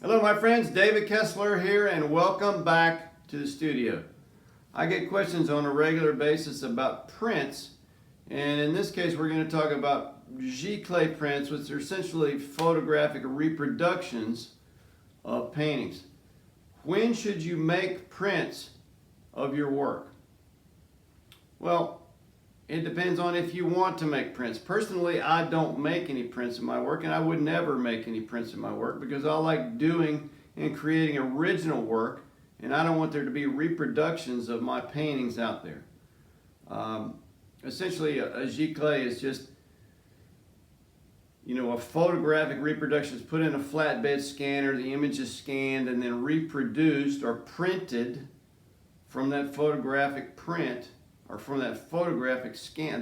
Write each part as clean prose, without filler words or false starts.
Hello my friends, David Kessler here and welcome back to the studio. I get questions on a regular basis about prints, and in this case we're going to talk about giclée prints, which are essentially photographic reproductions of paintings. When should you make prints of your work? Well, it depends on if you want to make prints. Personally, I don't make any prints of my work, and I would never make any prints of my work because I like doing and creating original work, and I don't want there to be reproductions of my paintings out there. Essentially, a giclée is just, a photographic reproduction. It's put in a flatbed scanner, the image is scanned and then reproduced or printed from that photographic print or from that photographic scan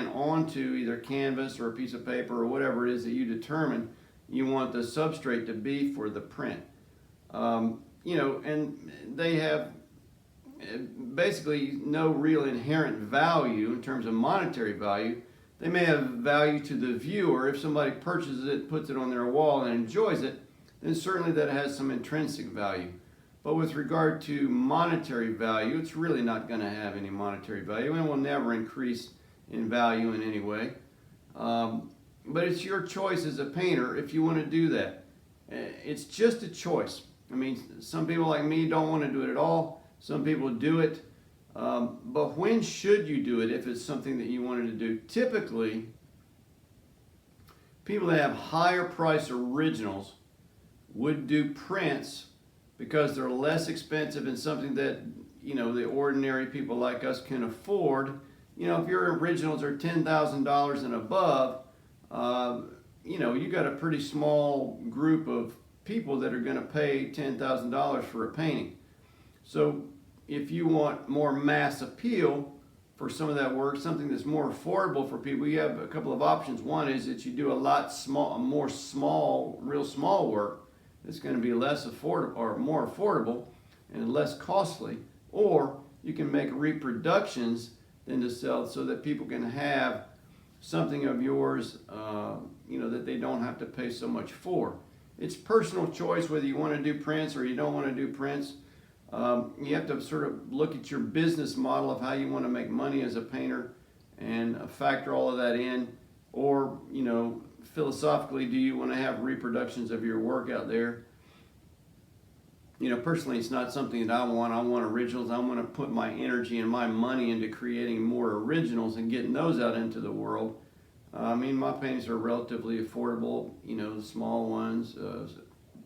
onto either canvas or a piece of paper or whatever it is that you determine you want the substrate to be for the print. And they have basically no real inherent value in terms of monetary value. They may have value to the viewer. If somebody purchases it, puts it on their wall and enjoys it, then certainly that has some intrinsic value. But with regard to monetary value, it's really not going to have any monetary value and will never increase in value in any way. But it's your choice as a painter if you want to do that. It's just a choice. I mean, some people like me don't want to do it at all. Some people do it. But when should you do it if it's something that you wanted to do? Typically, people that have higher price originals would do prints because they're less expensive and something that, the ordinary people like us can afford. If your originals are $10,000 and above, you got a pretty small group of people that are going to pay $10,000 for a painting. So if you want more mass appeal for some of that work, something that's more affordable for people, you have a couple of options. One is that you do real small work that's going to be less affordable or more affordable and less costly, or you can make reproductions then to sell so that people can have something of yours, that they don't have to pay so much for. It's personal choice whether you want to do prints or you don't want to do prints. You have to sort of look at your business model of how you want to make money as a painter and factor all of that in. Or, philosophically, do you want to have reproductions of your work out there? Personally, it's not something that I want. I want originals. I want to put my energy and my money into creating more originals and getting those out into the world. My paintings are relatively affordable. The small ones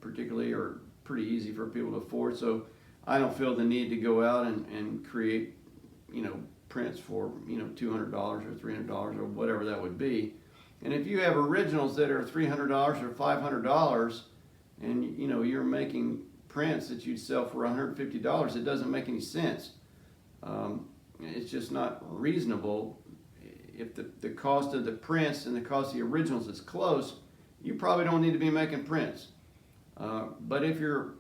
particularly are pretty easy for people to afford. So I don't feel the need to go out and create, prints for, $200 or $300 or whatever that would be. And if you have originals that are $300 or $500 and, you're making prints that you'd sell for $150, it doesn't make any sense. It's just not reasonable. If the cost of the prints and the cost of the originals is close, you probably don't need to be making prints. But if your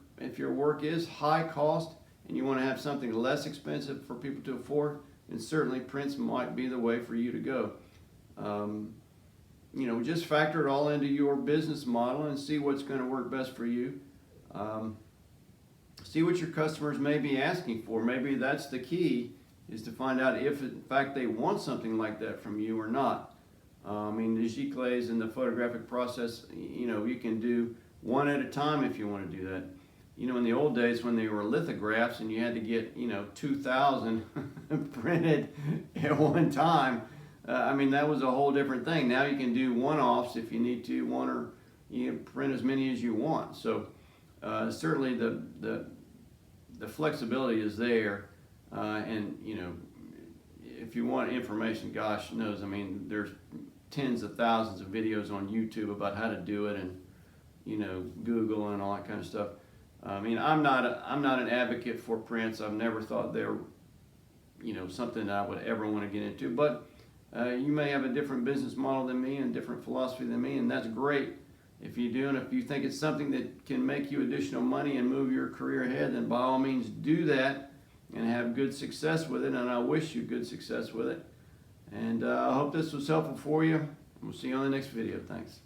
work is high cost and you want to have something less expensive for people to afford, then certainly prints might be the way for you to go. Just factor it all into your business model and see what's going to work best for you. See what your customers may be asking for. Maybe that's the key, is to find out if in fact they want something like that from you or not. The giclées and the photographic process, you can do one at a time if you want to do that. In the old days when they were lithographs and you had to get, 2,000 printed at one time, that was a whole different thing. Now you can do one-offs if you need to, you print as many as you want. So certainly the flexibility is there, and if you want information, gosh knows, there's tens of thousands of videos on YouTube about how to do it, and Google and all that kind of stuff. I'm not an advocate for prints. I've never thought they're something that I would ever want to get into, but you may have a different business model than me and different philosophy than me, and that's great. If you do, and if you think it's something that can make you additional money and move your career ahead, then by all means do that and have good success with it, and I wish you good success with it. And I hope this was helpful for you. We'll see you on the next video. Thanks.